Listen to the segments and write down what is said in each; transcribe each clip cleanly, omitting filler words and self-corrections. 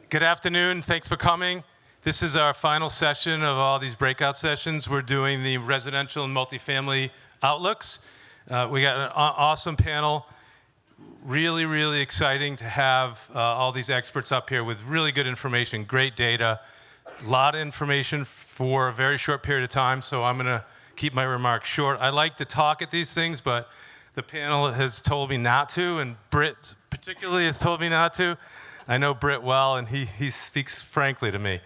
Good afternoon. Thanks for coming. This is our final session of all these breakout sessions. We're doing the residential and multifamily outlooks. We got an awesome panel. Really, really exciting to have all these experts up here with really good information, great data, a lot of information for a very short period of time, so I'm going to keep my remarks short. I like to talk at these things, but the panel has told me not to, and Britt particularly has told me not to. I know Britt well, and he speaks frankly to me.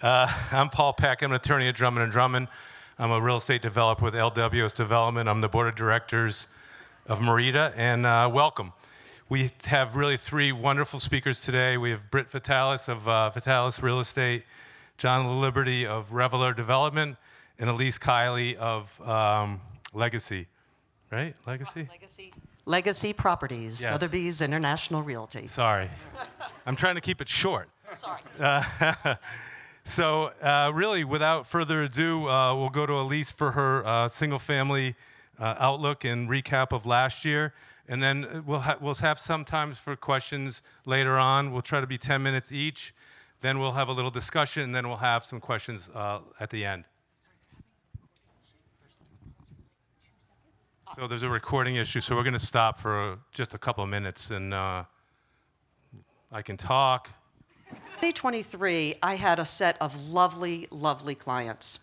I'm Paul Peck. I'm an attorney at Drummond & Drummond. I'm a real estate developer with LWS Development. I'm the board of directors of MEREDA, and welcome. We have really three wonderful speakers today. We have Britt Vitalis of Vitalis Real Estate, John Liberty of Reveler Development, and Elise Kiley of Legacy, right? Legacy? Legacy Properties, Yes. Sotheby's International Realty. Sorry. I'm trying to keep it short. Sorry. So really, without further ado, we'll go to Elise for her single-family outlook and recap of last year. And then we'll have some times for questions later on. We'll try to be 10 minutes each. Then we'll have a little discussion, and then we'll have some questions at the end. So there's a recording issue, so we're going to stop for just a couple of minutes, and I can talk. 2023, I had a set of lovely, lovely clients.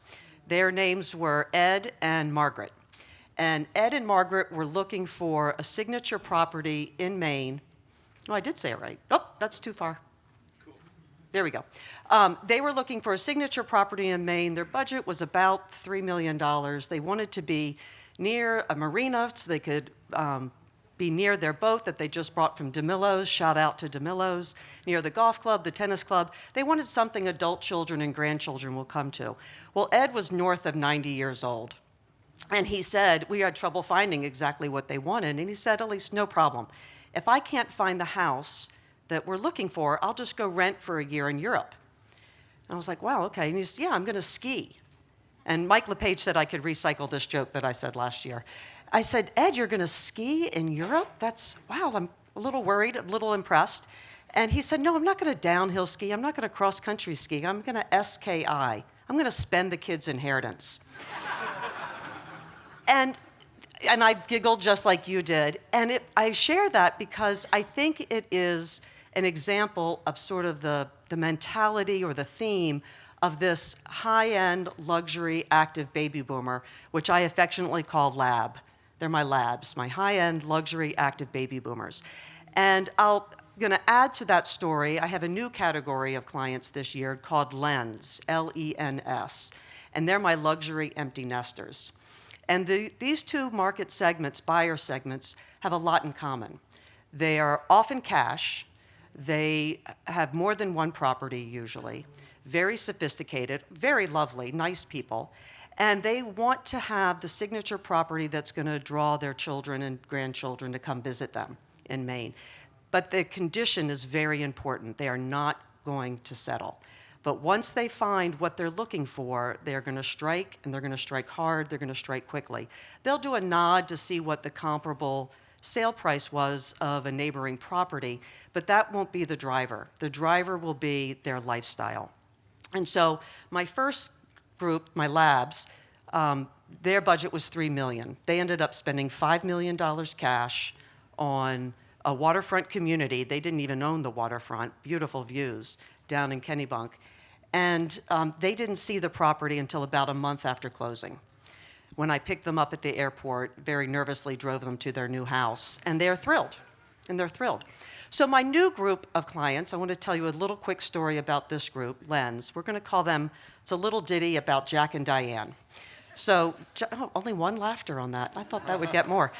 Their names were Ed and Margaret. And Ed and Margaret were looking for a signature property in Maine. Oh, I did say it right. Oh, that's too far. Cool. There we go. They were looking for a signature property in Maine. Their budget was about $3 million. They wanted to be near a marina so they could be near their boat that they just brought from DeMillo's, shout out to DeMillo's, near the golf club, the tennis club. They wanted something adult children and grandchildren will come to. Well, Ed was north of 90 years old. And he said, we had trouble finding exactly what they wanted. And he said, Elise, no problem. If I can't find the house that we're looking for, I'll just go rent for a year in Europe. And I was like, wow, okay. And he said, yeah, I'm going to ski. And Mike LePage said I could recycle this joke that I said last year. I said, Ed, you're going to ski in Europe? Wow, I'm a little worried, a little impressed. And he said, no, I'm not going to downhill ski. I'm not going to cross-country ski. I'm going to SKI. I'm going to spend the kids' inheritance. and I giggled just like you did. And I share that because I think it is an example of sort of the mentality or the theme of this high-end luxury active baby boomer, which I affectionately call lab. They're my labs, my high-end luxury active baby boomers. And I'm going to add to that story, I have a new category of clients this year called Lens, L-E-N-S, and they're my luxury empty nesters. And these two market segments, buyer segments, have a lot in common. They are often cash. They have more than one property usually. Very sophisticated, very lovely, nice people. And they want to have the signature property that's going to draw their children and grandchildren to come visit them in Maine. But the condition is very important. They are not going to settle. But once they find what they're looking for, they're going to strike, and they're going to strike hard, they're going to strike quickly. They'll do a nod to see what the comparable sale price was of a neighboring property, but that won't be the driver. The driver will be their lifestyle. And so my first group, my labs, their budget was $3 million. They ended up spending $5 million cash on a waterfront community. They didn't even own the waterfront, beautiful views down in Kennebunk. And they didn't see the property until about a month after closing. When I picked them up at the airport, very nervously drove them to their new house, and they're thrilled, So my new group of clients, I want to tell you a little quick story about this group, Lens. We're going to call them, it's a little ditty about Jack and Diane. So, only one laughter on that. I thought that would get more.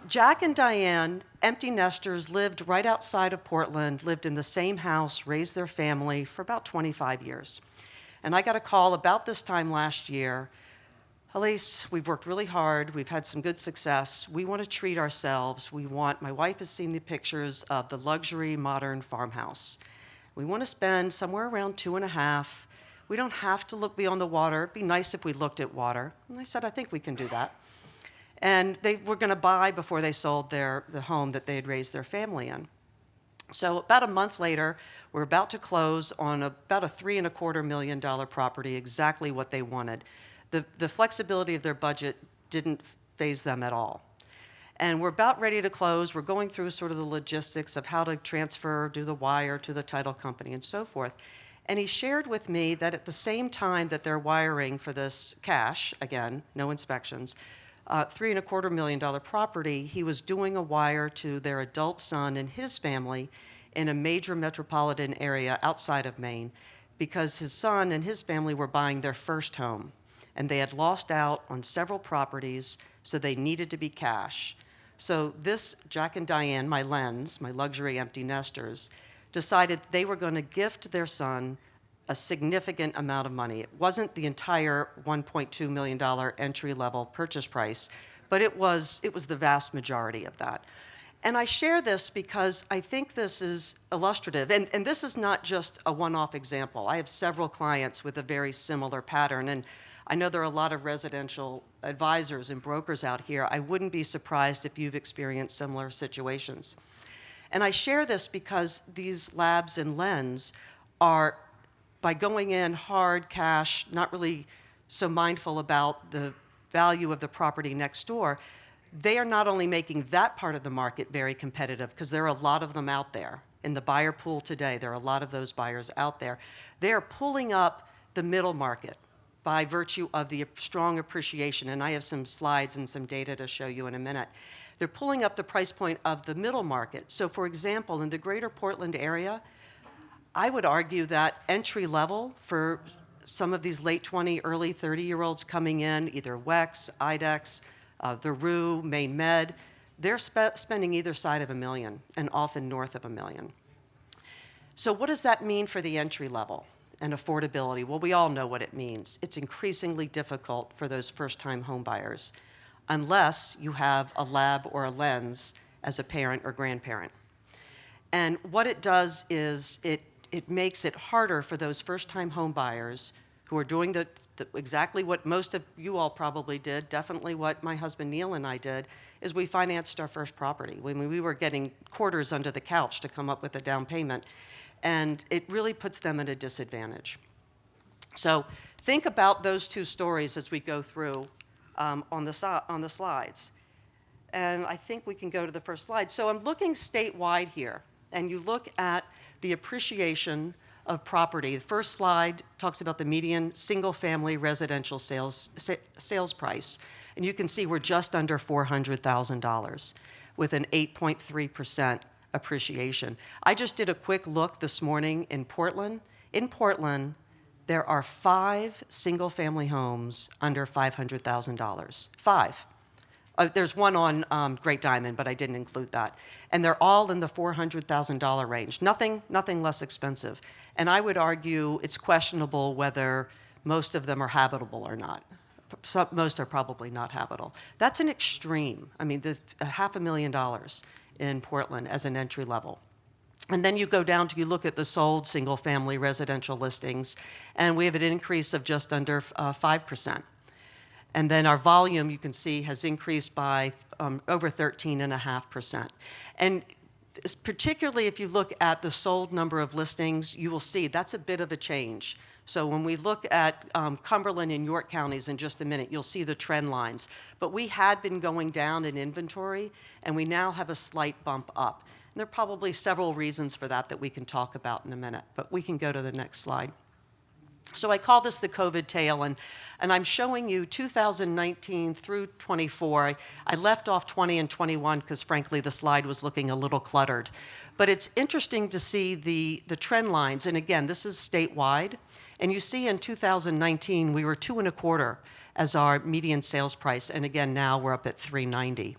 Jack and Diane, empty nesters, lived right outside of Portland, lived in the same house, raised their family for about 25 years. And I got a call about this time last year. Elise, we've worked really hard. We've had some good success. We want to treat ourselves. My wife has seen the pictures of the luxury modern farmhouse. We want to spend somewhere around $2.5. We don't have to be on the water. It'd be nice if we looked at water. And I said, I think we can do that. And they were going to buy before they sold the home that they had raised their family in. So about a month later, we're about to close on about a $3.25 million property, exactly what they wanted. The flexibility of their budget didn't faze them at all. And we're about ready to close. We're going through sort of the logistics of how to transfer, do the wire to the title company and so forth. And he shared with me that at the same time that they're wiring for this cash, again, no inspections, $3.25 million property, he was doing a wire to their adult son and his family in a major metropolitan area outside of Maine because his son and his family were buying their first home. And they had lost out on several properties, so they needed to be cash. So this, Jack and Diane, my lens, my luxury empty nesters, decided they were going to gift their son a significant amount of money. It wasn't the entire $1.2 million entry-level purchase price, but it was the vast majority of that. And I share this because I think this is illustrative. And this is not just a one-off example. I have several clients with a very similar pattern. And I know there are a lot of residential advisors and brokers out here. I wouldn't be surprised if you've experienced similar situations. And I share this because these labs and lens are, by going in hard cash, not really so mindful about the value of the property next door, they are not only making that part of the market very competitive, because there are a lot of them out there. In the buyer pool today, there are a lot of those buyers out there. They are pulling up the middle market by virtue of the strong appreciation, and I have some slides and some data to show you in a minute. They're pulling up the price point of the middle market. So for example, in the greater Portland area, I would argue that entry level for some of these late 20, early 30-year-olds coming in, either WEX, IDEX, the RU, Maine Med, they're spending either side of $1 million and often north of $1 million. So what does that mean for the entry level and affordability? Well, we all know what it means. It's increasingly difficult for those first-time home buyers unless you have a lab or a lens as a parent or grandparent. And what it does is it makes it harder for those first-time home buyers who are doing exactly what most of you all probably did, definitely what my husband Neil and I did, is we financed our first property. When we were getting quarters under the couch to come up with a down payment, and it really puts them at a disadvantage. So think about those two stories as we go through on the slides. And I think we can go to the first slide. So I'm looking statewide here, and you look at the appreciation of property. The first slide talks about the median single-family residential sales price. And you can see we're just under $400,000 with an 8.3% appreciation. I just did a quick look this morning in Portland. In Portland, there are 5 single-family homes under $500,000. 5. There's one on Great Diamond, but I didn't include that. And they're all in the $400,000 range. Nothing less expensive. And I would argue it's questionable whether most of them are habitable or not. Most are probably not habitable. That's an extreme. I mean, $500,000 in Portland as an entry level. And then you go down to, you look at the sold single-family residential listings, and we have an increase of just under 5%. And then our volume, you can see, has increased by over 13.5%. And particularly if you look at the sold number of listings, you will see that's a bit of a change. So when we look at Cumberland and York counties in just a minute, you'll see the trend lines. But we had been going down in inventory, and we now have a slight bump up. And there are probably several reasons for that we can talk about in a minute, but we can go to the next slide. So I call this the COVID tail, and I'm showing you 2019 through 24. I left off 20 and 21 because, frankly, the slide was looking a little cluttered. But it's interesting to see the trend lines, and again, this is statewide. And you see in 2019, we were $2.25 as our median sales price, and again, now we're up at $390.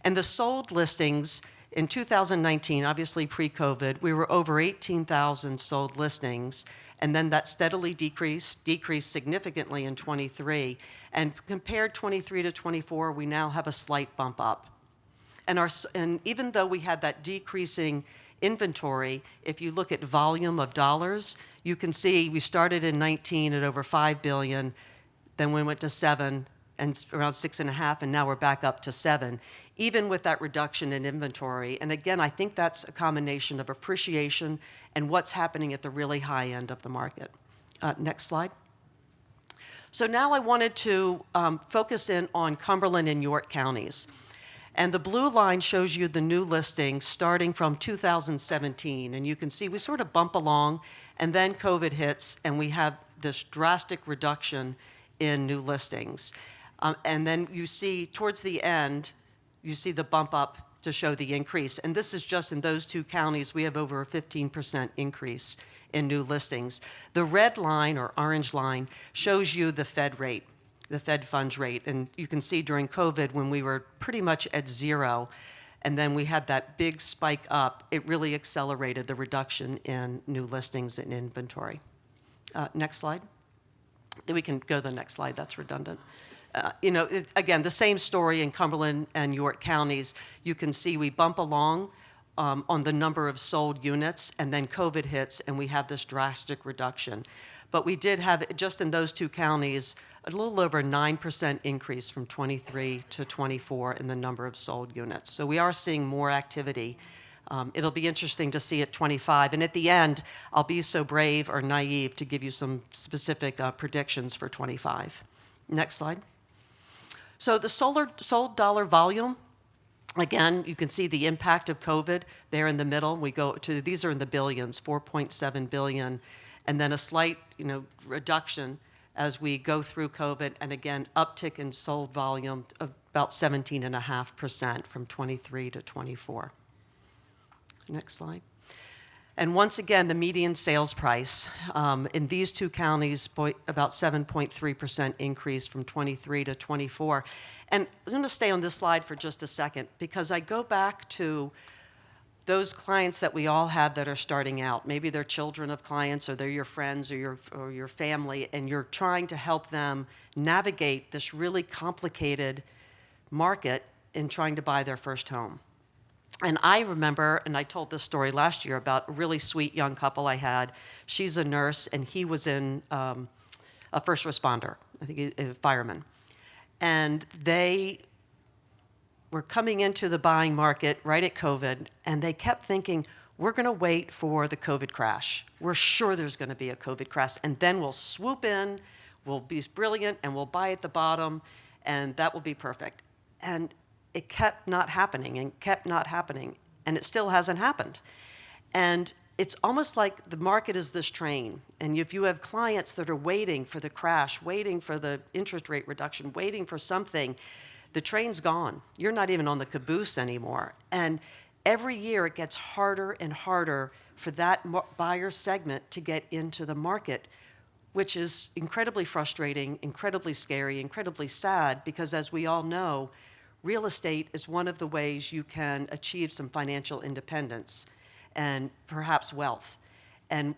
And the sold listings in 2019, obviously pre-COVID, we were over 18,000 sold listings. And then that steadily decreased significantly in 23. And compared 23 to 24, we now have a slight bump up. And even though we had that decreasing inventory, if you look at volume of dollars, you can see we started in 19 at over 5 billion, then we went to 7 and around 6.5, and now we're back up to 7. even with that reduction in inventory. And again, I think that's a combination of appreciation and what's happening at the really high end of the market. Next slide. So now I wanted to focus in on Cumberland and York counties. And the blue line shows you the new listings starting from 2017. And you can see we sort of bump along, and then COVID hits, and we have this drastic reduction in new listings. And then you see towards the end, you see the bump up to show the increase. And this is just in those two counties, we have over a 15% increase in new listings. The red line or orange line shows you the Fed rate, the Fed funds rate. And you can see during COVID when we were pretty much at zero, and then we had that big spike up, it really accelerated the reduction in new listings and inventory. Next slide. Then we can go to the next slide, that's redundant. Again, the same story in Cumberland and York counties. You can see we bump along on the number of sold units, and then COVID hits, and we have this drastic reduction. But we did have, just in those two counties, a little over 9% increase from 23 to 24 in the number of sold units. So we are seeing more activity. It'll be interesting to see at 25. And at the end, I'll be so brave or naive to give you some specific predictions for 25. Next slide. So the sold dollar volume, again, you can see the impact of COVID there in the middle. We go to, these are in the billions, 4.7 billion, and then a slight, reduction as we go through COVID, and again, uptick in sold volume of about 17.5% from 23 to 24. Next slide. And once again, the median sales price in these two counties, about 7.3% increase from 23 to 24. And I'm going to stay on this slide for just a second because I go back to those clients that we all have that are starting out. Maybe they're children of clients, or they're your friends or your family, and you're trying to help them navigate this really complicated market in trying to buy their first home. And I remember, and I told this story last year about a really sweet young couple I had. She's a nurse, and he was in a first responder, I think a fireman. And they were coming into the buying market right at COVID, and they kept thinking, we're going to wait for the COVID crash. We're sure there's going to be a COVID crash, and then we'll swoop in, we'll be brilliant, and we'll buy at the bottom, and that will be perfect. And it kept not happening and kept not happening, and it still hasn't happened. And it's almost like the market is this train, and if you have clients that are waiting for the crash, waiting for the interest rate reduction, waiting for something, the train's gone. You're not even on the caboose anymore. And every year it gets harder and harder for that buyer segment to get into the market, which is incredibly frustrating, incredibly scary, incredibly sad, because as we all know, real estate is one of the ways you can achieve some financial independence and perhaps wealth. And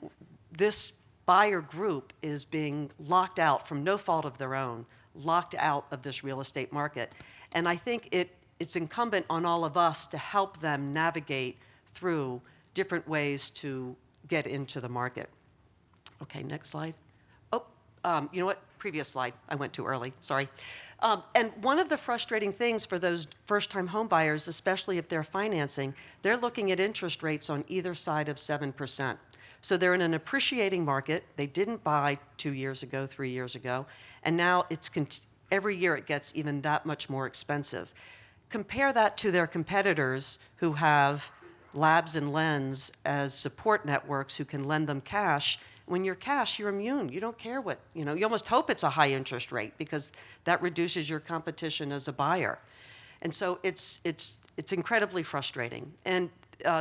this buyer group is being locked out from no fault of their own, locked out of this real estate market. And I think it's incumbent on all of us to help them navigate through different ways to get into the market. Okay, next slide. You know what? Previous slide. I went too early. Sorry. And one of the frustrating things for those first-time home buyers, especially if they're financing, they're looking at interest rates on either side of 7%. So they're in an appreciating market. They didn't buy 2 years ago, 3 years ago, and now every year it gets even that much more expensive. Compare that to their competitors who have Labs and Lens as support networks who can lend them cash. When you're cash, you're immune. You don't care what, you almost hope it's a high interest rate because that reduces your competition as a buyer. And so it's incredibly frustrating. And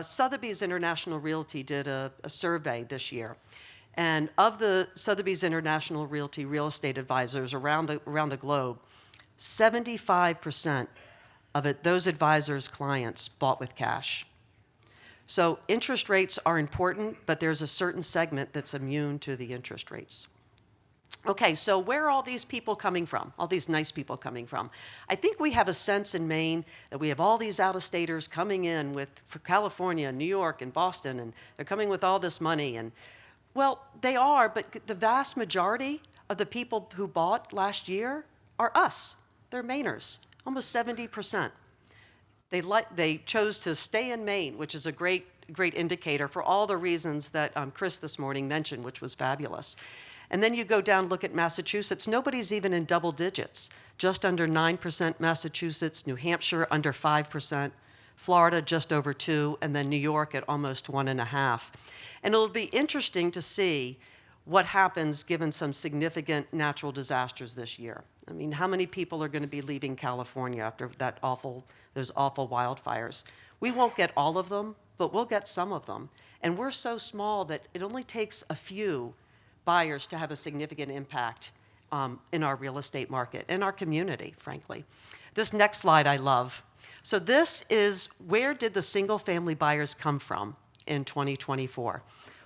Sotheby's International Realty did a survey this year. And of the Sotheby's International Realty real estate advisors around the globe, 75% of those advisors' clients bought with cash. So interest rates are important, but there's a certain segment that's immune to the interest rates. Okay, so where are all these people coming from? All these nice people coming from? I think we have a sense in Maine that we have all these out-of-staters coming in for California, New York, and Boston, and they're coming with all this money. And well, they are, but the vast majority of the people who bought last year are us. They're Mainers, almost 70%. They chose to stay in Maine, which is a great indicator for all the reasons that Chris this morning mentioned, which was fabulous. And then you go down, look at Massachusetts. Nobody's even in double digits. Just under 9% Massachusetts, New Hampshire under 5%, Florida just over 2%, and then New York at almost 1.5%. And it'll be interesting to see what happens given some significant natural disasters this year. I mean, how many people are going to be leaving California after those awful wildfires? We won't get all of them, but we'll get some of them. And we're so small that it only takes a few buyers to have a significant impact in our real estate market, in our community, frankly. This next slide I love. So this is, where did the single-family buyers come from in 2024?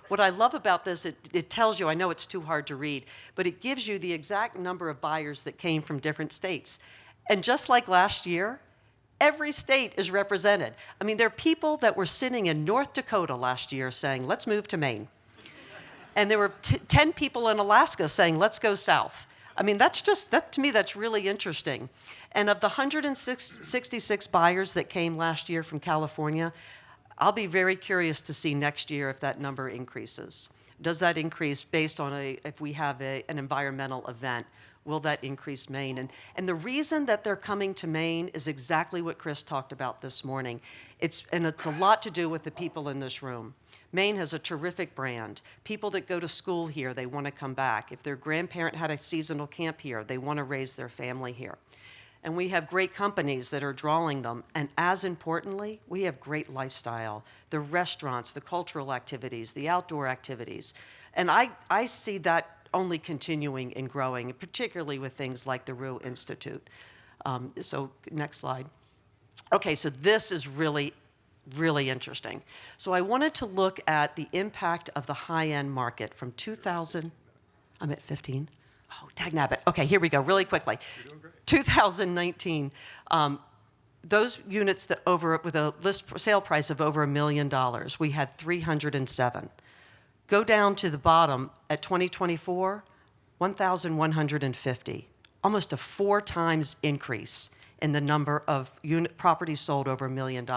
What I love about this, it tells you, I know it's too hard to read, but it gives you the exact number of buyers that came from different states. And just like last year, every state is represented. I mean, there are people that were sitting in North Dakota last year saying, let's move to Maine. And there were 10 people in Alaska saying, let's go south. I mean, to me, that's really interesting. And of the 166 buyers that came last year from California, I'll be very curious to see next year if that number increases. Does that increase based on if we have an environmental event? Will that increase Maine? And the reason that they're coming to Maine is exactly what Chris talked about this morning. It's a lot to do with the people in this room. Maine has a terrific brand. People that go to school here, they want to come back. If their grandparent had a seasonal camp here, they want to raise their family here. And we have great companies that are drawing them. And as importantly, we have great lifestyle. The restaurants, the cultural activities, the outdoor activities. And I see that only continuing and growing, particularly with things like the Rue Institute. So next slide. Okay, so this is really, really interesting. So I wanted to look at the impact of the high-end market from 2000, I'm at 15. Oh, dagnabbit. Okay, here we go, really quickly. You're doing great. 2019, those units that with a list sale price of over $1 million, we had 307. Go down to the bottom at 2024, 1,150, almost a 4 times increase in the number of properties sold over $1 million.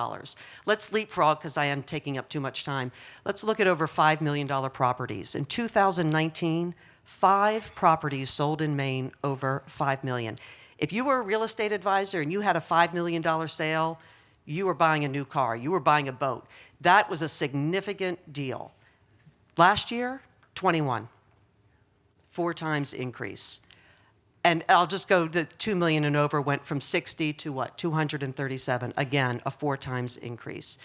Let's leapfrog, because I am taking up too much time. Let's look at over $5 million properties. In 2019, 5 properties sold in Maine over $5 million. If you were a real estate advisor and you had a $5 million sale, you were buying a new car, you were buying a boat. That was a significant deal. Last year, 21, 4 times increase. And I'll just go, the 2 million and over went from 60 to what, 237. Again, a 4 times increase.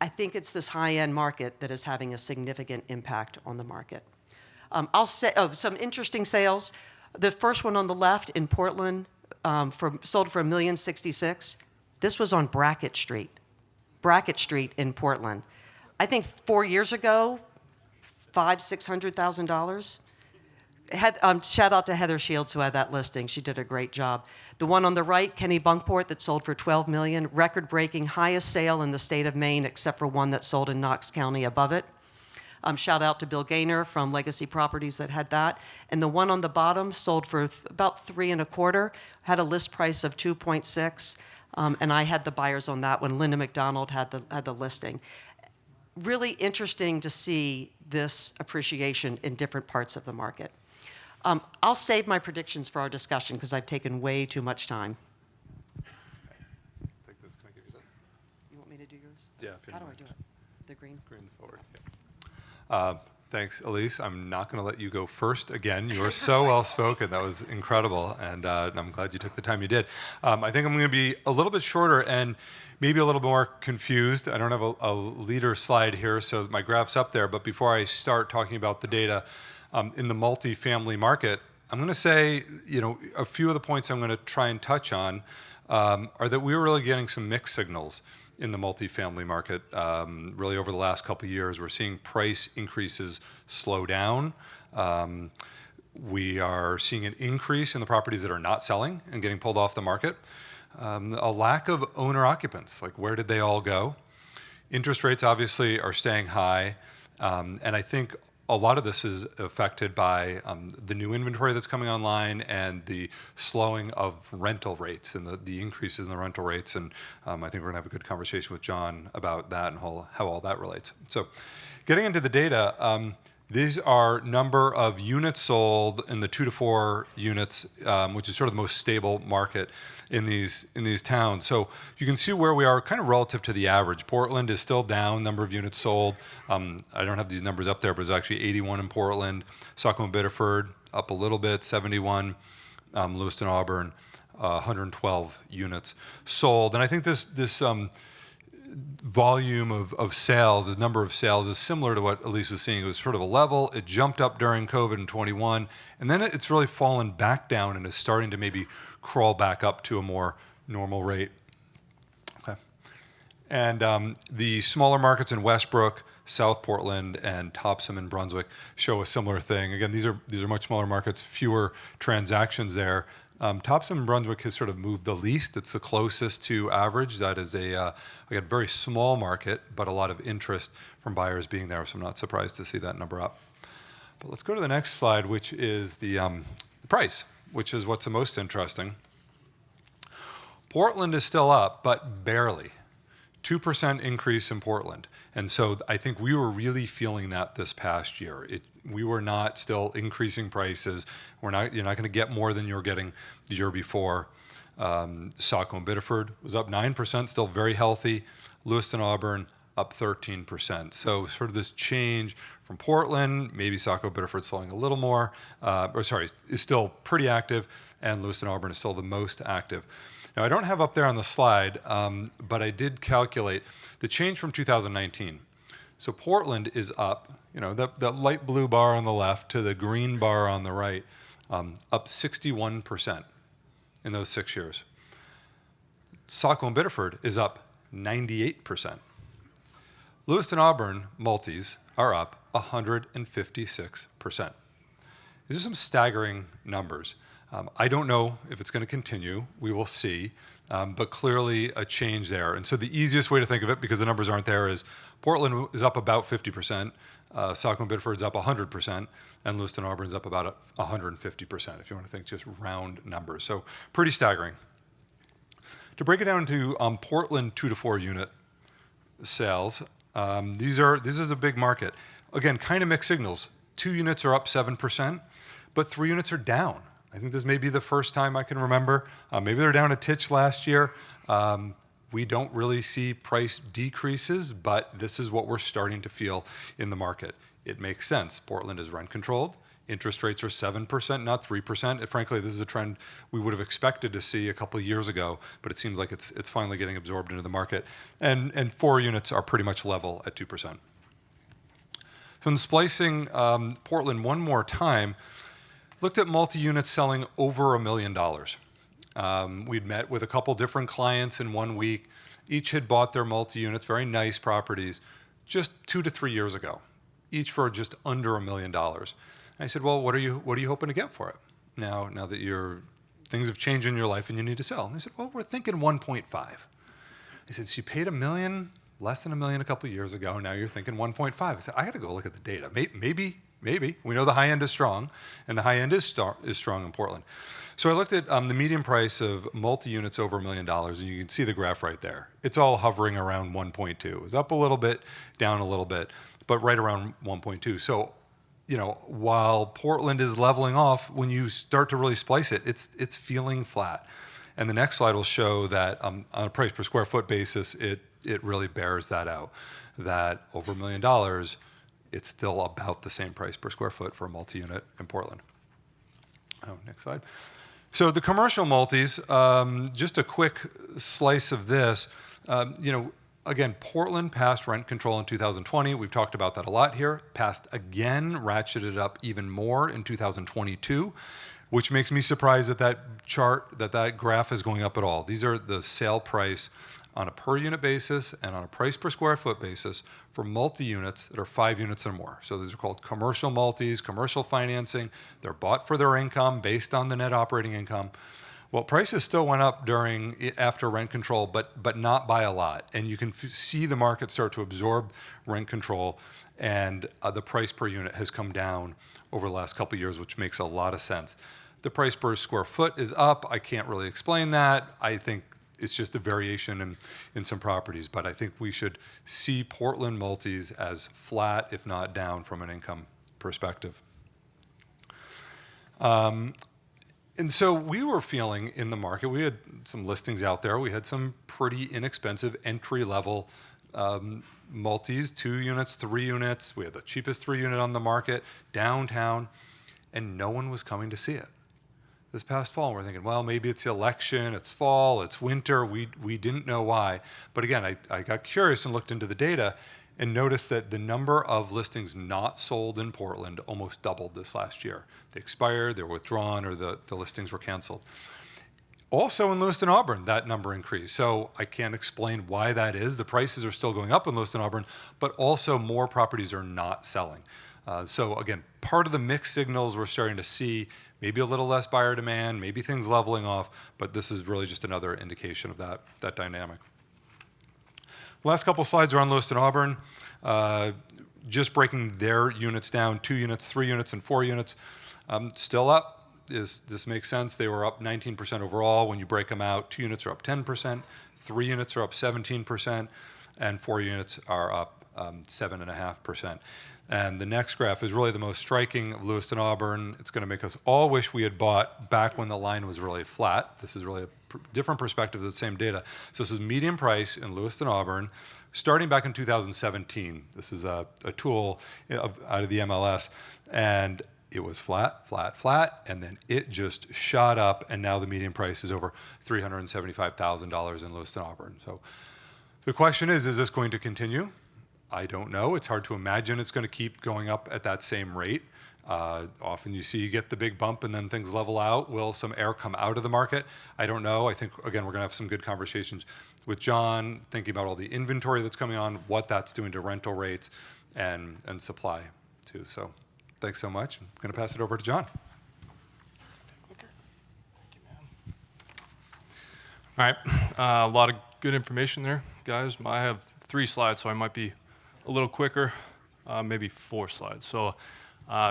I think it's this high-end market that is having a significant impact on the market. I'll say, some interesting sales. The first one on the left in Portland, sold for $1,066,000. This was on Brackett Street in Portland. I think 4 years ago, $500,000-$600,000. Shout out to Heather Shields who had that listing. She did a great job. The one on the right, Kenny Bunkport, that sold for $12 million, record-breaking, highest sale in the state of Maine, except for one that sold in Knox County above it. Shout out to Bill Gaynor from Legacy Properties that had that. And the one on the bottom sold for about $3.25, had a list price of $2.6, and I had the buyers on that one. Linda McDonald had the listing. Really interesting to see this appreciation in different parts of the market. I'll save my predictions for our discussion because I've taken way too much time. Take this. Can I give you this? You want me to do yours? Yeah. How do I do it? The green? Green forward. Yeah. Thanks, Elise. I'm not going to let you go first again. You were so well spoken. That was incredible, and I'm glad you took the time you did. I think I'm going to be a little bit shorter and maybe a little more confused. I don't have a leader slide here, so my graph's up there. But before I start talking about the data in the multifamily market, I'm going to say, a few of the points I'm going to try and touch on are that we're really getting some mixed signals in the multifamily market. Really over the last couple of years, we're seeing price increases slow down. We are seeing an increase in the properties that are not selling and getting pulled off the market. A lack of owner occupants, like where did they all go? Interest rates obviously are staying high. And I think a lot of this is affected by the new inventory that's coming online and the slowing of rental rates and the increases in the rental rates. And I think we're going to have a good conversation with John about that and how all that relates. So getting into the data, these are number of units sold in the 2 to 4 units, which is sort of the most stable market in these towns. So you can see where we are kind of relative to the average. Portland is still down, number of units sold. I don't have these numbers up there, but it's actually 81 in Portland. Saco and Biddeford up a little bit, 71. Lewiston, Auburn, 112 units sold. And I think this volume of sales, this number of sales, is similar to what Elise was seeing. It was sort of a level. It jumped up during COVID in 21, and then it's really fallen back down and is starting to maybe crawl back up to a more normal rate. Okay. And the smaller markets in Westbrook, South Portland, and Topsom and Brunswick show a similar thing. Again, these are much smaller markets, fewer transactions there. Topsom and Brunswick has sort of moved the least. It's the closest to average. That is a very small market, but a lot of interest from buyers being there, so I'm not surprised to see that number up. But let's go to the next slide, which is the price, which is what's the most interesting. Portland is still up, but barely. 2% increase in Portland. And so I think we were really feeling that this past year. We were not still increasing prices. You're not going to get more than you were getting the year before. Saco and Biddeford was up 9%, still very healthy. Lewiston, Auburn up 13%. So sort of this change from Portland, maybe Saco and Biddeford selling a little more, is still pretty active, and Lewiston, Auburn is still the most active. Now, I don't have up there on the slide, but I did calculate the change from 2019. So Portland is up, that light blue bar on the left to the green bar on the right, up 61% in those 6 years. Saco and Biddeford is up 98%. Lewiston, Auburn multis are up 156%. These are some staggering numbers. I don't know if it's going to continue. We will see. But clearly a change there. And so the easiest way to think of it, because the numbers aren't there, is Portland is up about 50%, Saco and Biddeford is up 100%, and Lewiston, Auburn is up about 150%, if you want to think just round numbers. So pretty staggering. To break it down to Portland 2 to 4 unit sales, this is a big market. Again, kind of mixed signals. 2 units are up 7%, but 3 units are down. I think this may be the first time I can remember. Maybe they're down a titch last year. We don't really see price decreases, but this is what we're starting to feel in the market. It makes sense. Portland is rent controlled. Interest rates are 7%, not 3%. Frankly, this is a trend we would have expected to see a couple of years ago, but it seems like it's finally getting absorbed into the market. And 4 units are pretty much level at 2%. So in splicing Portland one more time, looked at multi-units selling over $1 million. We'd met with a couple different clients in 1 week. Each had bought their multi-units, very nice properties, just 2 to 3 years ago, each for just under $1 million. And I said, well, what are you hoping to get for it now that things have changed in your life and you need to sell? And they said, well, we're thinking 1.5. I said, so you paid $1 million, less than $1 million a couple of years ago. Now you're thinking 1.5. I said, I got to go look at the data. Maybe. We know the high end is strong, and the high end is strong in Portland. So I looked at the median price of multi-units over $1 million, and you can see the graph right there. It's all hovering around 1.2. It was up a little bit, down a little bit, but right around 1.2. So, while Portland is leveling off, when you start to really splice it, it's feeling flat. And the next slide will show that on a price per square foot basis, it really bears that out. That over $1 million, it's still about the same price per square foot for a multi-unit in Portland. Next slide. So the commercial multis, just a quick slice of this. Again, Portland passed rent control in 2020. We've talked about that a lot here. Passed again, ratcheted up even more in 2022, which makes me surprised that that graph is going up at all. These are the sale price on a per unit basis and on a price per square foot basis for multi-units that are 5 units or more. So these are called commercial multis, commercial financing. They're bought for their income based on the net operating income. Well, prices still went up after rent control, but not by a lot. And you can see the market start to absorb rent control, and the price per unit has come down over the last couple of years, which makes a lot of sense. The price per square foot is up. I can't really explain that. I think it's just a variation in some properties, but I think we should see Portland multis as flat, if not down, from an income perspective. And so we were feeling in the market, we had some listings out there. We had some pretty inexpensive entry-level multis, 2 units, 3 units. We had the cheapest 3 unit on the market downtown, and no one was coming to see it. This past fall, we're thinking, well, maybe it's the election, it's fall, it's winter. We didn't know why. But again, I got curious and looked into the data and noticed that the number of listings not sold in Portland almost doubled this last year. They expired, they were withdrawn, or the listings were canceled. Also in Lewiston Auburn, that number increased. So I can't explain why that is. The prices are still going up in Lewiston Auburn, but also more properties are not selling. So again, part of the mixed signals we're starting to see, maybe a little less buyer demand, maybe things leveling off, but this is really just another indication of that dynamic. Last couple slides are on Lewiston Auburn. Just breaking their units down, 2 units, 3 units, and 4 units. Still up. This makes sense. They were up 19% overall. When you break them out, 2 units are up 10%, 3 units are up 17%, and 4 units are up 7.5%. And the next graph is really the most striking of Lewiston Auburn. It's going to make us all wish we had bought back when the line was really flat. This is really a different perspective of the same data. So this is median price in Lewiston Auburn, starting back in 2017. This is a tool out of the MLS, and it was flat, flat, flat, and then it just shot up, and now the median price is over $375,000 in Lewiston Auburn. So the question is this going to continue? I don't know. It's hard to imagine it's going to keep going up at that same rate. Often you see you get the big bump and then things level out. Will some air come out of the market? I don't know. I think, again, we're going to have some good conversations with John, thinking about all the inventory that's coming on, what that's doing to rental rates and supply too. So thanks so much. I'm going to pass it over to John. All right, a lot of good information there, guys. I have 3 slides, so I might be a little quicker, maybe 4 slides. So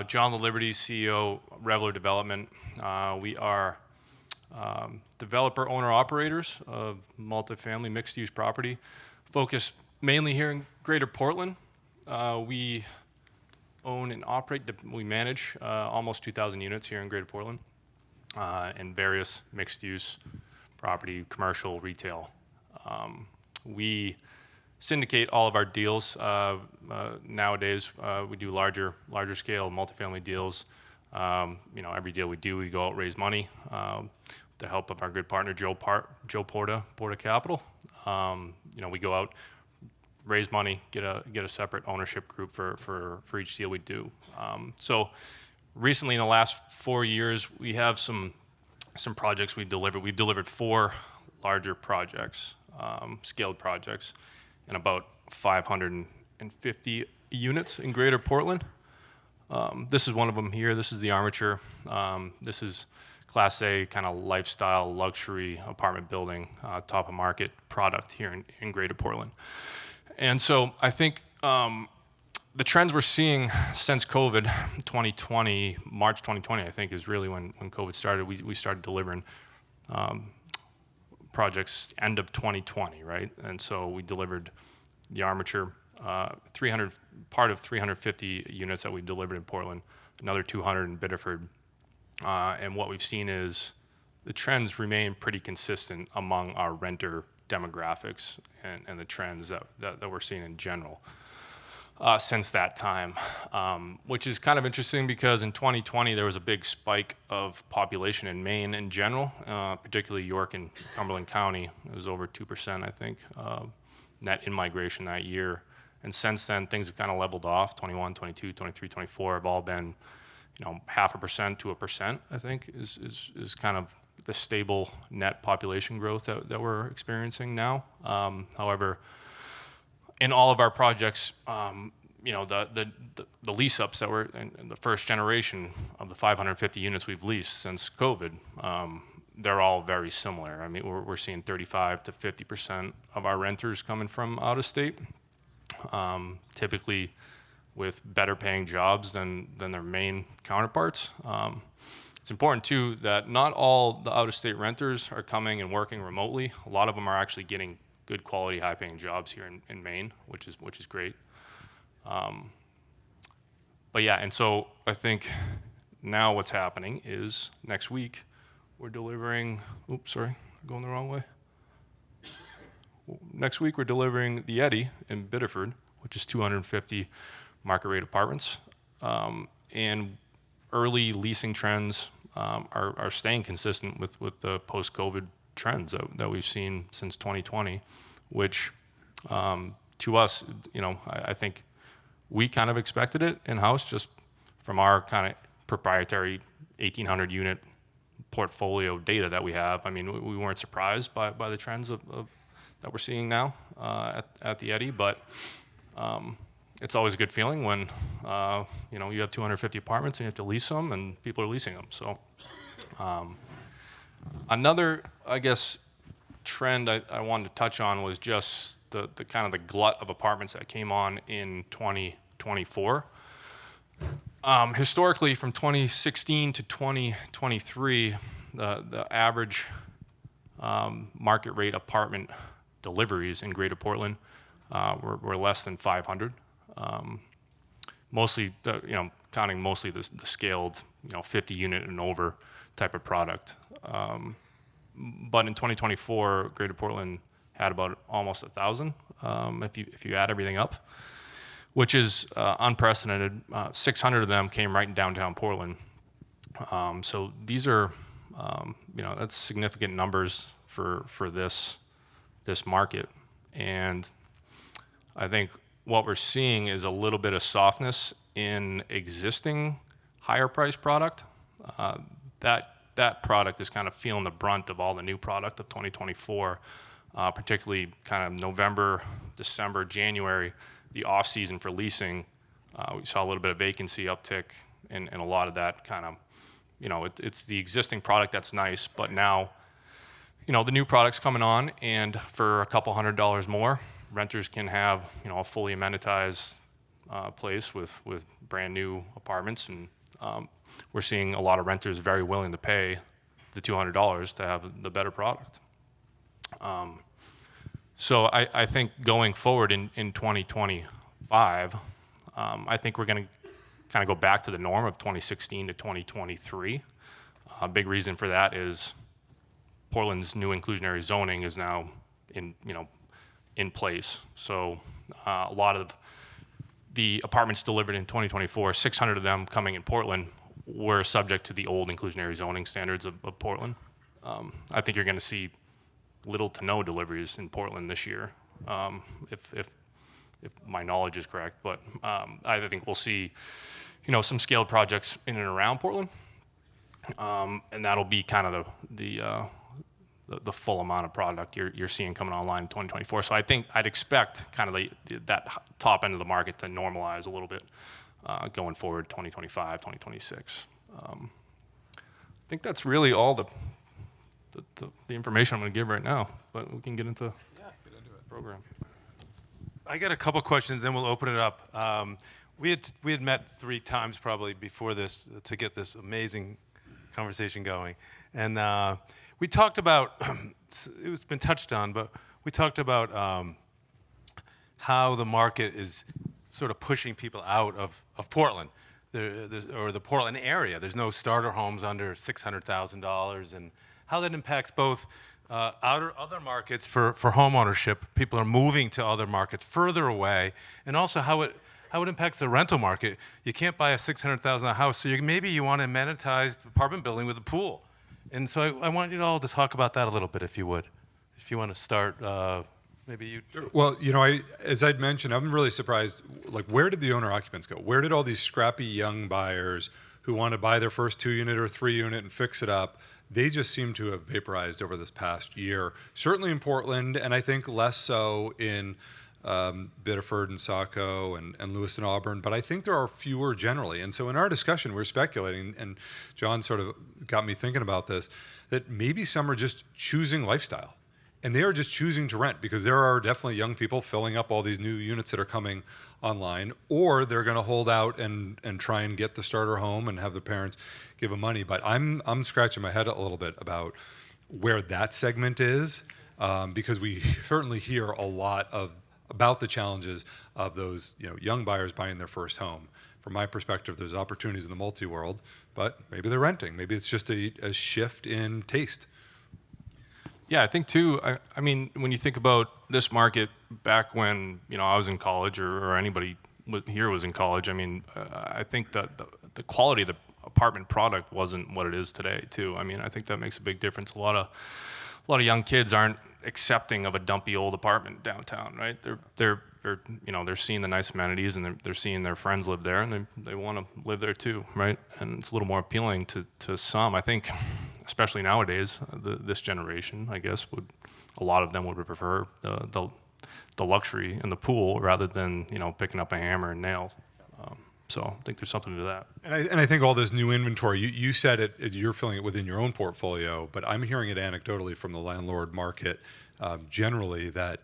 John the Liberty, CEO, Reveler Development. We are developer, owner, operators of multifamily mixed-use property, focused mainly here in Greater Portland. We own and operate, we manage almost 2,000 units here in Greater Portland in various mixed-use property, commercial, retail. We syndicate all of our deals. Nowadays, we do larger scale multifamily deals. Every deal we do, we go out raise money with the help of our good partner Joe Porta Capital. We go out, raise money, get a separate ownership group for each deal we do. So recently, in the last 4 years, we have some projects we delivered. We've delivered 4 larger projects, scaled projects, and about 550 units in Greater Portland. This is one of them here. This is the Armature. This is Class A kind of lifestyle luxury apartment building, top of market product here in Greater Portland. And so I think the trends we're seeing since COVID, 2020, March 2020, I think is really when COVID started. We started delivering projects end of 2020, right? And so we delivered the Armature, part of 350 units that we delivered in Portland, another 200 in Biddeford. And what we've seen is the trends remain pretty consistent among our renter demographics and the trends that we're seeing in general since that time, which is kind of interesting because in 2020 there was a big spike of population in Maine in general, particularly York and Cumberland County. It was over 2%, I think, net in-migration that year. And since then, things have kind of leveled off. 21, 22, 23, 24 have all been, 0.5% to 1%, I think, is kind of the stable net population growth that we're experiencing now. However, in all of our projects, the lease-ups that were in the first generation of the 550 units we've leased since COVID, they're all very similar. I mean, we're seeing 35 to 50% of our renters coming from out of state, typically with better paying jobs than their main counterparts. It's important too that not all the out of state renters are coming and working remotely. A lot of them are actually getting good quality, high paying jobs here in Maine, which is great. But yeah, and so I think now what's happening is next week we're delivering, oops, sorry, going the wrong way. Next week we're delivering the Eddy in Biddeford, which is 250 market rate apartments. And early leasing trends are staying consistent with the post-COVID trends that we've seen since 2020, which to us, I think we kind of expected it in-house just from our kind of proprietary 1,800 unit portfolio data that we have. I mean, we weren't surprised by the trends of that we're seeing now at the Eddy, but it's always a good feeling when you have 250 apartments and you have to lease them and people are leasing them. So another, I guess, trend I wanted to touch on was just the kind of the glut of apartments that came on in 2024. Historically, from 2016 to 2023, the average market rate apartment deliveries in Greater Portland were less than 500. Mostly, counting mostly the scaled, 50 unit and over type of product. But in 2024, Greater Portland had about almost 1,000 if you add everything up, which is unprecedented. 600 of them came right in downtown Portland. So these are, that's significant numbers for this market. And I think what we're seeing is a little bit of softness in existing higher priced product. That product is kind of feeling the brunt of all the new product of 2024, particularly kind of November, December, January, the off season for leasing. We saw a little bit of vacancy uptick and a lot of that kind of, it's the existing product that's nice, but now, the new product's coming on, and for a couple $100 more, renters can have, a fully amenitized place with brand new apartments, and we're seeing a lot of renters very willing to pay the $200 to have the better product. So I think going forward in 2025, I think we're going to kind of go back to the norm of 2016 to 2023. A big reason for that is Portland's new inclusionary zoning is now in place. So a lot of the apartments delivered in 2024, 600 of them coming in Portland, were subject to the old inclusionary zoning standards of Portland. I think you're going to see little to no deliveries in Portland this year, if my knowledge is correct. But I think we'll see, some scaled projects in and around Portland, and that'll be kind of the full amount of product you're seeing coming online in 2024. So I think I'd expect kind of that top end of the market to normalize a little bit going forward, 2025, 2026. I think that's really all the information I'm going to give right now, but we can get into the program. I got a couple questions, then we'll open it up. We had met 3 times probably before this to get this amazing conversation going, and we talked about it's been touched on, but we talked about how the market is sort of pushing people out of Portland, or the Portland area. There's no starter homes under $600,000, and how that impacts both other markets for home ownership. People are moving to other markets further away, and also how it impacts the rental market. You can't buy a $600,000 house, so maybe you want an amenitized apartment building with a pool. And so I want you all to talk about that a little bit, if you would. If you want to start, maybe you. Sure. Well, as I'd mentioned, I'm really surprised. Like, where did the owner occupants go? Where did all these scrappy young buyers who want to buy their first 2-unit or 3-unit and fix it up? They just seem to have vaporized over this past year. Certainly in Portland, and I think less so in Biddeford and Saco and Lewiston Auburn, but I think there are fewer generally. And so in our discussion, we're speculating, and John sort of got me thinking about this, that maybe some are just choosing lifestyle. And they are just choosing to rent because there are definitely young people filling up all these new units that are coming online, or they're going to hold out and try and get the starter home and have the parents give them money. But I'm scratching my head a little bit about where that segment is, because we certainly hear a lot about the challenges of those young buyers buying their first home. From my perspective, there's opportunities in the multi-world, but maybe they're renting. Maybe it's just a shift in taste. Yeah, I think too. I mean, when you think about this market back when I was in college, or anybody here was in college, I mean, I think that the quality of the apartment product wasn't what it is today too. I mean, I think that makes a big difference. A lot of young kids aren't accepting of a dumpy old apartment downtown, right? They're seeing the nice amenities, and they're seeing their friends live there, and they want to live there too, right? And it's a little more appealing to some. I think, especially nowadays, this generation, I guess, a lot of them would prefer the luxury and the pool rather than picking up a hammer and nails. So I think there's something to that. And I think all this new inventory, you said it, you're feeling it within your own portfolio, but I'm hearing it anecdotally from the landlord market generally that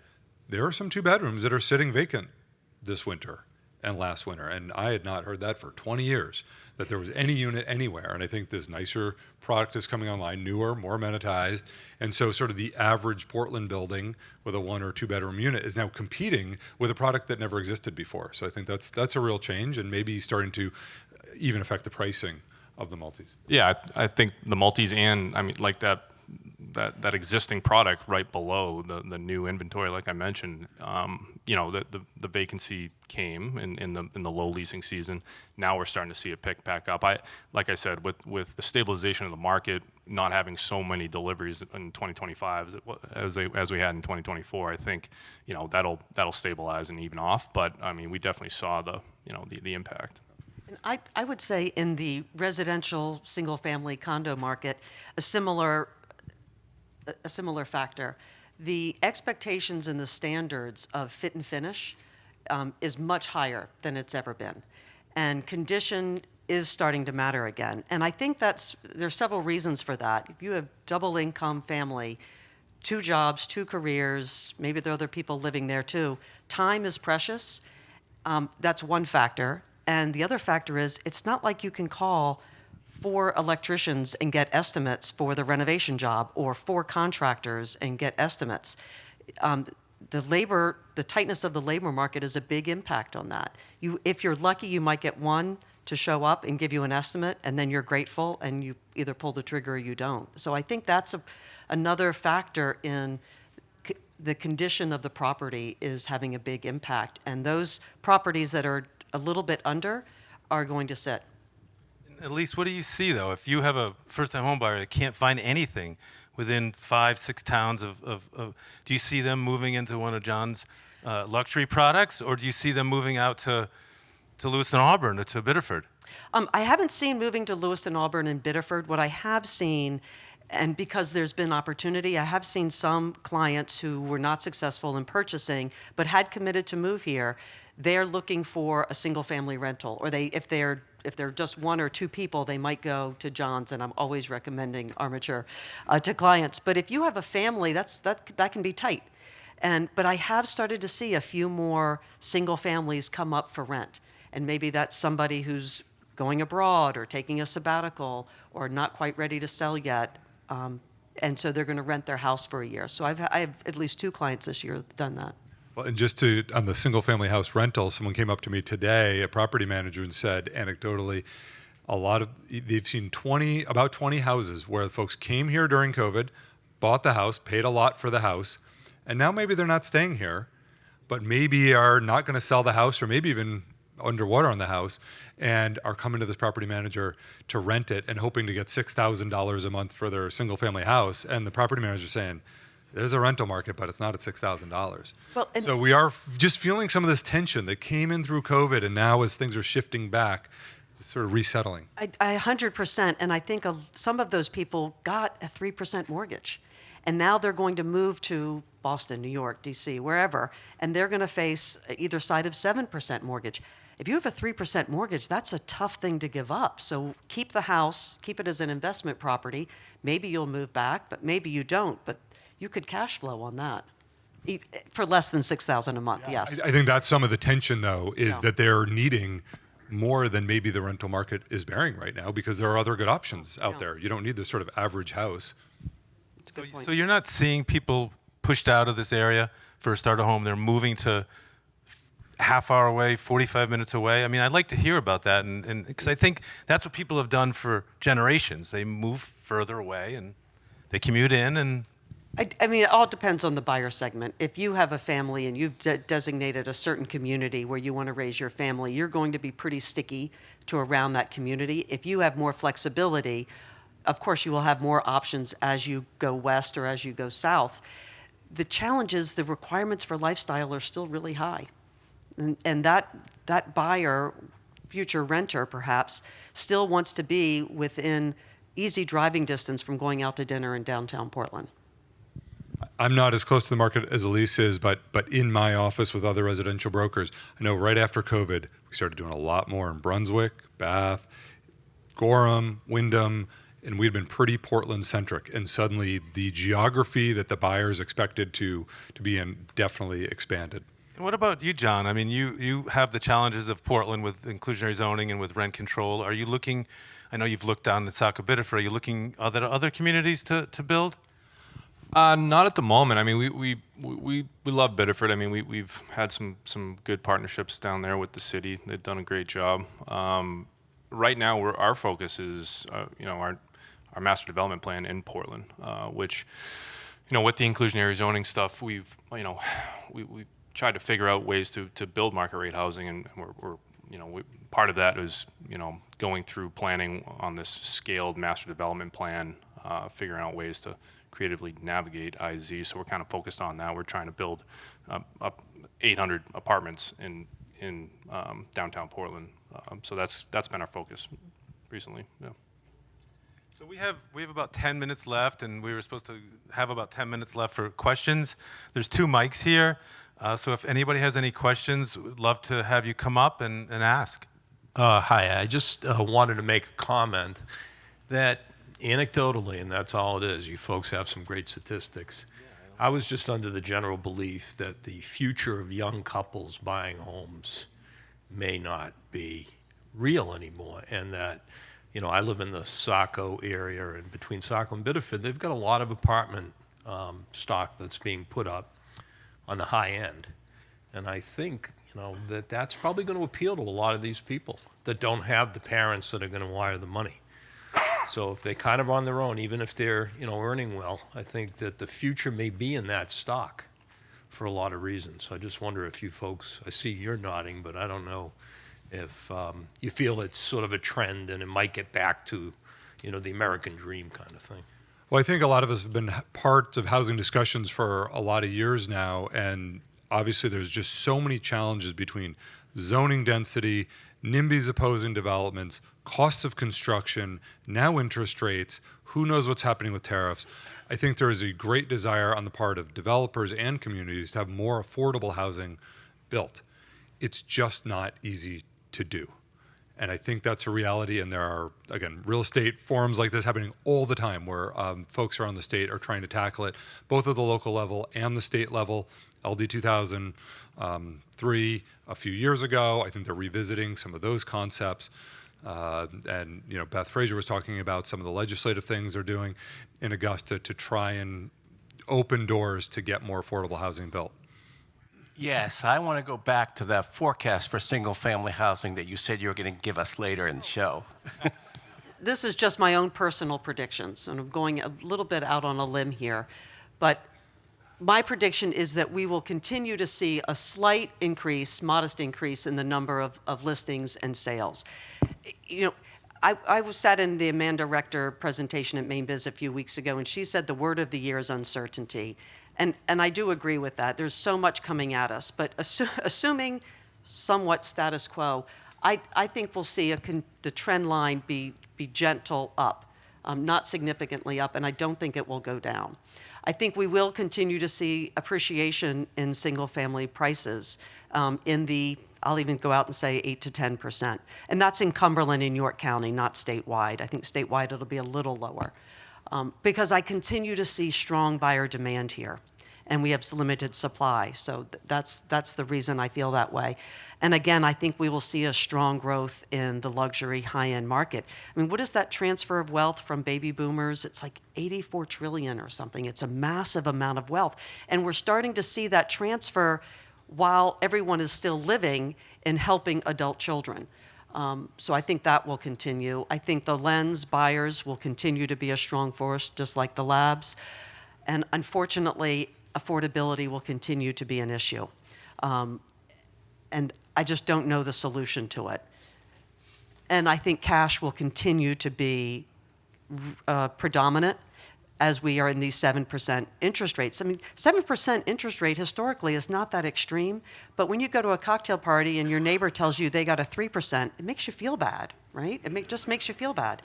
there are some 2-bedrooms that are sitting vacant this winter and last winter. And I had not heard that for 20 years, that there was any unit anywhere. And I think this nicer product is coming online, newer, more amenitized. And so sort of the average Portland building with a 1 or 2-bedroom unit is now competing with a product that never existed before. So I think that's a real change, and maybe starting to even affect the pricing of the multis. Yeah, I think the multis, and I mean, like that existing product right below the new inventory, like I mentioned, the vacancy came in the low leasing season. Now we're starting to see it pick back up. Like I said, with the stabilization of the market, not having so many deliveries in 2025 as we had in 2024, I think that'll stabilize and even off. But I mean, we definitely saw the impact. And I would say in the residential single-family condo market, a similar factor. The expectations and the standards of fit and finish is much higher than it's ever been. And condition is starting to matter again. And I think there's several reasons for that. If you have double income family, 2 jobs, 2 careers, maybe there are other people living there too, time is precious. That's one factor. And the other factor is it's not like you can call 4 electricians and get estimates for the renovation job, or 4 contractors and get estimates. The tightness of the labor market is a big impact on that. If you're lucky, you might get one to show up and give you an estimate, and then you're grateful and you either pull the trigger or you don't. So I think that's another factor in the condition of the property is having a big impact. And those properties that are a little bit under are going to sit. At least, what do you see, though? If you have a first-time home buyer that can't find anything within 5-6 towns do you see them moving into one of John's luxury products, or do you see them moving out to Lewiston Auburn, to Biddeford? I haven't seen moving to Lewiston Auburn and Biddeford. What I have seen, and because there's been opportunity, I have seen some clients who were not successful in purchasing but had committed to move here. They're looking for a single-family rental, or if they're just 1 or 2 people, they might go to John's, and I'm always recommending Armature to clients. But if you have a family, that can be tight. But I have started to see a few more single families come up for rent, and maybe that's somebody who's going abroad or taking a sabbatical or not quite ready to sell yet, and so they're going to rent their house for a year. So I have at least 2 clients this year that done that. Well, and on the single-family house rental, someone came up to me today, a property manager, and said anecdotally, they've seen about 20 houses where folks came here during COVID, bought the house, paid a lot for the house, and now maybe they're not staying here, but maybe are not going to sell the house, or maybe even underwater on the house, and are coming to this property manager to rent it and hoping to get $6,000 a month for their single-family house. And the property manager is saying, there's a rental market, but it's not at $6,000. Well, So we are just feeling some of this tension that came in through COVID, and now as things are shifting back, it's sort of resettling. I 100%, and I think some of those people got a 3% mortgage. And now they're going to move to Boston, New York, DC, wherever, and they're going to face either side of 7% mortgage. If you have a 3% mortgage, that's a tough thing to give up. So keep the house, keep it as an investment property. Maybe you'll move back, but maybe you don't. But you could cash flow on that for less than $6,000 a month. Yes. I think that's some of the tension, though, is Yeah. that they're needing more than maybe the rental market is bearing right now because there are other good options out Yeah. there. You don't need this sort of average house. It's a good point. So you're not seeing people pushed out of this area for a starter home. They're moving to half hour away, 45 minutes away. I mean, I'd like to hear about that, and because I think that's what people have done for generations. They move further away and they commute in, and I mean, it all depends on the buyer segment. If you have a family and you've designated a certain community where you want to raise your family, you're going to be pretty sticky to around that community. If you have more flexibility, of course, you will have more options as you go west or as you go south. The challenge is the requirements for lifestyle are still really high. And that buyer, future renter perhaps, still wants to be within easy driving distance from going out to dinner in downtown Portland. I'm not as close to the market as Elise is, but in my office with other residential brokers, I know right after COVID, we started doing a lot more in Brunswick, Bath, Gorham, Wyndham, and we'd been pretty Portland-centric. And suddenly the geography that the buyers expected to be in definitely expanded. And what about you, John? I mean, you have the challenges of Portland with inclusionary zoning and with rent control. Are you looking, I know you've looked down at Saco Biddeford, are you looking at other communities to build? Not at the moment. I mean, we love Biddeford. I mean, we've had some good partnerships down there with the city. They've done a great job. Right now, our focus is, our master development plan in Portland, which, with the inclusionary zoning stuff, we've tried to figure out ways to build market rate housing, and we're part of that is going through planning on this scaled master development plan, figuring out ways to creatively navigate IZ. So we're kind of focused on that. We're trying to build up 800 apartments in downtown Portland. So that's been our focus recently. Yeah. So we have about 10 minutes left, and we were supposed to have about 10 minutes left for questions. There's 2 mics here, so if anybody has any questions, we'd love to have you come up and ask. Hi, I just wanted to make a comment that anecdotally, and that's all it is, you folks have some great statistics. I was just under the general belief that the future of young couples buying homes may not be real anymore, and that, I live in the Saco area, and between Saco and Biddeford, they've got a lot of apartment stock that's being put up on the high end. And I think, that's probably going to appeal to a lot of these people that don't have the parents that are going to wire the money. So if they're kind of on their own, even if they're, earning well, I think that the future may be in that stock for a lot of reasons. So I just wonder if you folks, I see you're nodding, but I don't know if you feel it's sort of a trend and it might get back to, the American dream kind of thing. Well, I think a lot of us have been part of housing discussions for a lot of years now, and obviously there's just so many challenges between zoning density, NIMBYs opposing developments, costs of construction, now interest rates, who knows what's happening with tariffs. I think there is a great desire on the part of developers and communities to have more affordable housing built. It's just not easy to do. And I think that's a reality, and there are, again, real estate forums like this happening all the time where folks around the state are trying to tackle it, both at the local level and the state level. LD 2003 a few years ago, I think they're revisiting some of those concepts. And Beth Fraser was talking about some of the legislative things they're doing in Augusta to try and open doors to get more affordable housing built. Yes, I want to go back to that forecast for single-family housing that you said you were going to give us later in the show. This is just my own personal predictions, and I'm going a little bit out on a limb here, but my prediction is that we will continue to see a slight increase, modest increase in the number of listings and sales. I sat in the Amanda Rector presentation at Main Biz a few weeks ago, and she said the word of the year is uncertainty. And I do agree with that. There's so much coming at us. But assuming somewhat status quo, I think we'll see the trend line be gentle up. not significantly up, and I don't think it will go down. I think we will continue to see appreciation in single-family prices in the, I'll even go out and say 8 to 10%. And that's in Cumberland and York County, not statewide. I think statewide it'll be a little lower. Because I continue to see strong buyer demand here, and we have limited supply. So that's the reason I feel that way. And again, I think we will see a strong growth in the luxury high-end market. I mean, what is that transfer of wealth from baby boomers? It's like 84 trillion or something. It's a massive amount of wealth. And we're starting to see that transfer while everyone is still living and helping adult children. So I think that will continue. I think the lens buyers will continue to be a strong force, just like the labs. And unfortunately, affordability will continue to be an issue. And I just don't know the solution to it. And I think cash will continue to be predominant as we are in these 7% interest rates. I mean, 7% interest rate historically is not that extreme, but when you go to a cocktail party and your neighbor tells you they got a 3%, it makes you feel bad, right? Just makes you feel bad.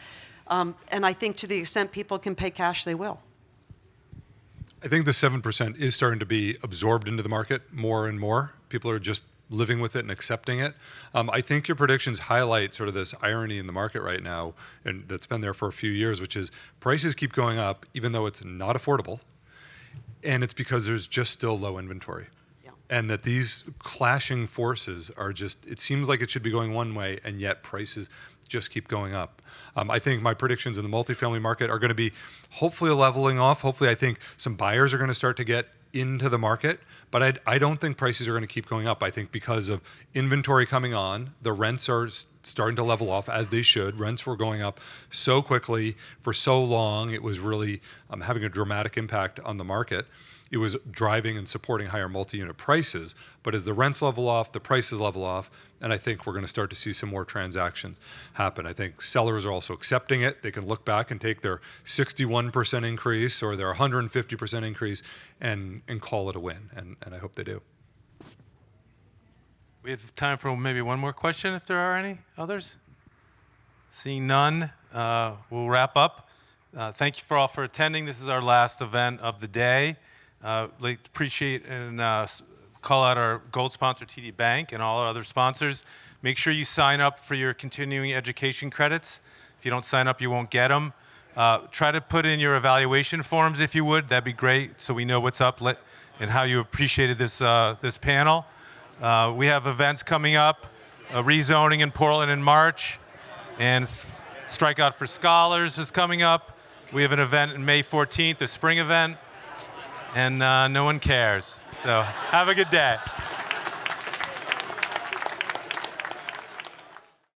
And I think to the extent people can pay cash, they will. I think the 7% is starting to be absorbed into the market more and more. People are just living with it and accepting it. I think your predictions highlight sort of this irony in the market right now, and that's been there for a few years, which is prices keep going up even though it's not affordable, and it's because there's just still low inventory. Yeah. And that these clashing forces are just, it seems like it should be going one way, and yet prices just keep going up. I think my predictions in the multifamily market are going to be hopefully a leveling off. Hopefully, I think some buyers are going to start to get into the market, but I don't think prices are going to keep going up. I think because of inventory coming on, the rents are starting to level off as they should. Rents were going up so quickly for so long. It was really having a dramatic impact on the market. It was driving and supporting higher multi-unit prices. But as the rents level off, the prices level off, and I think we're going to start to see some more transactions happen. I think sellers are also accepting it. They can look back and take their 61% increase or their 150% increase and call it a win, and I hope they do. We have time for maybe one more question if there are any others. Seeing none, we'll wrap up. Thank you for all for attending. This is our last event of the day. Appreciate and call out our gold sponsor, TD Bank, and all our other sponsors. Make sure you sign up for your continuing education credits. If you don't sign up, you won't get them. Try to put in your evaluation forms if you would. That'd be great, so we know what's up and how you appreciated this this panel. We have events coming up, rezoning in Portland in March, and Strikeout for Scholars is coming up. We have an event on May 14th, a spring event. And no one cares. So have a good day.